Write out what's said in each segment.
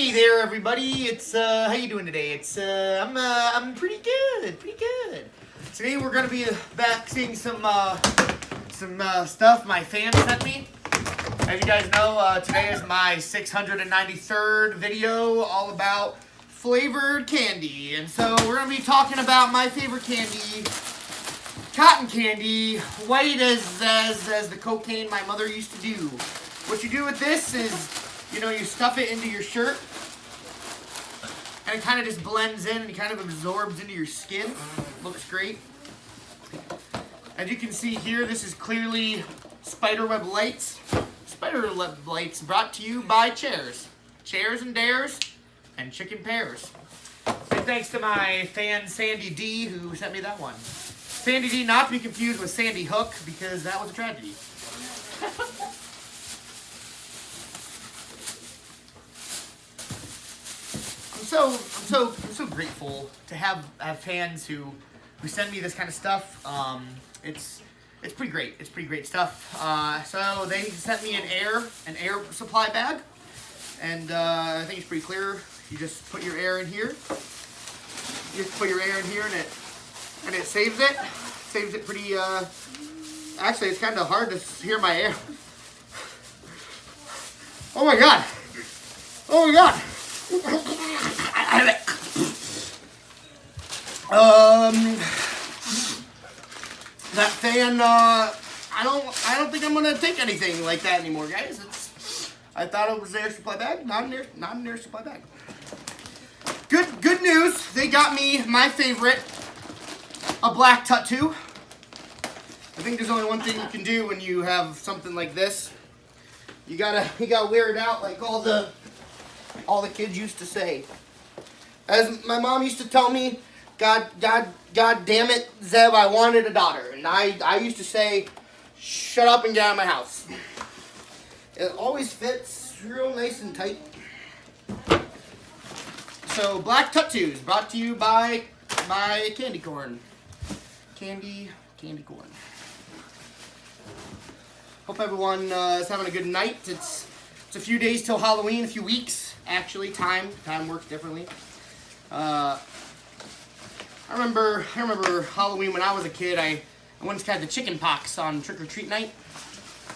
Hey there, everybody. It's how you doing today? It's I'm pretty good, pretty good. Today we're gonna be back seeing some stuff my fans sent me. As you guys know, today is my 693rd video all about flavored candy, and so we're gonna be talking about my favorite candy, cotton candy, white as the cocaine my mother used to do. What you do with this is, you know, you stuff it into your shirt, and it kind of just blends in and it kind of absorbs into your skin. Looks great. As you can see here, this is clearly spiderweb lights. Spiderweb lights brought to you by Chairs. Chairs and Dares and Chicken Pears. And thanks to my fan Sandy D who sent me that one. Sandy D, not to be confused with Sandy Hook, because that was a tragedy. I'm so grateful to have fans who send me this kind of stuff. It's pretty great. It's pretty great stuff. So they sent me an air supply bag, and I think it's pretty clear. You just put your air in here. You just put your air in here, and it saves it. Saves it pretty. Actually, it's kind of hard to hear my air. Oh my god! Oh my god! That fan, I don't think I'm gonna take anything like that anymore, guys. I thought it was an air supply bag, not an air supply bag. Good news. They got me my favorite, a black tattoo. I think there's only one thing you can do when you have something like this. You gotta wear it out like all the kids used to say. As my mom used to tell me, God damn it, Zeb, I wanted a daughter. And I used to say, shut up and get out of my house. It always fits real nice and tight. So, black tattoos, brought to you by my candy corn. Candy corn. Hope everyone is having a good night. It's a few days till Halloween, a few weeks. Actually, time works differently. I remember Halloween when I was a kid. I once had the chicken pox on trick-or-treat night,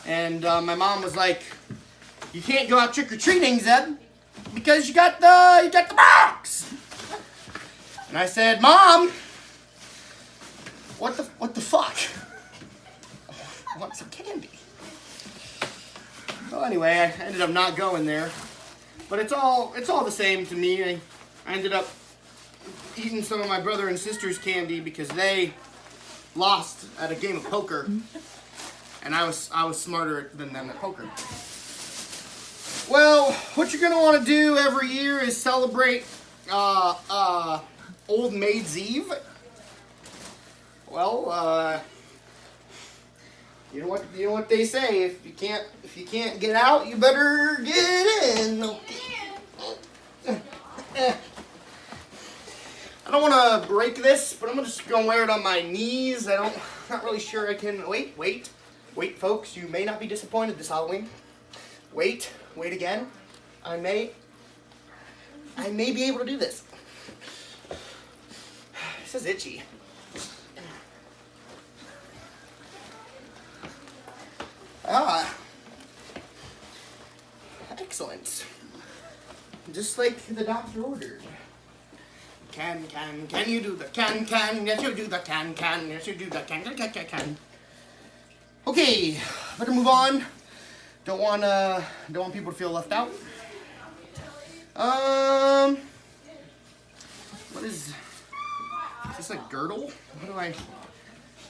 and my mom was like, "You can't go out trick-or-treating, Zeb, because you got the box." And I said, "Mom, what the fuck? I want some candy." Well, anyway, I ended up not going there. But it's all the same to me. I ended up eating some of my brother and sister's candy because they lost at a game of poker, and I was smarter than them at poker. Well, what you're gonna want to do every year is celebrate Old Maid's Eve. Well, you know what they say. If you can't get out, you better get in. I don't want to break this, but I'm just gonna wear it on my knees. I'm not really sure I can. Wait, folks. You may not be disappointed this Halloween. Wait again. I may be able to do this. This is itchy. Excellent. Just like the doctor ordered. Can you do the can? Yes, you do the can. Yes, you do the can. Okay, better move on. Don't want people to feel left out. What is this, a girdle? What do I...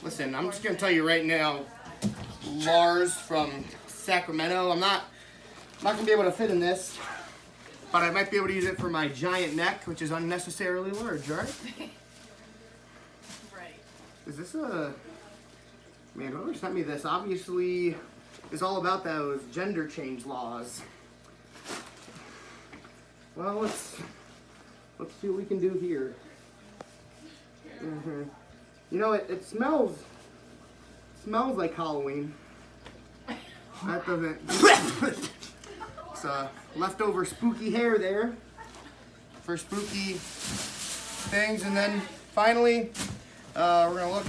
Listen, I'm just gonna tell you right now, Lars from Sacramento, I'm not gonna be able to fit in this, but I might be able to use it for my giant neck, which is unnecessarily large, right? Right. Is this a... Man, whoever sent me this obviously is all about those gender change laws. Well, let's see what we can do here. You know, it smells like Halloween. That doesn't... It's leftover spooky hair there. for spooky things. And then finally, we're gonna look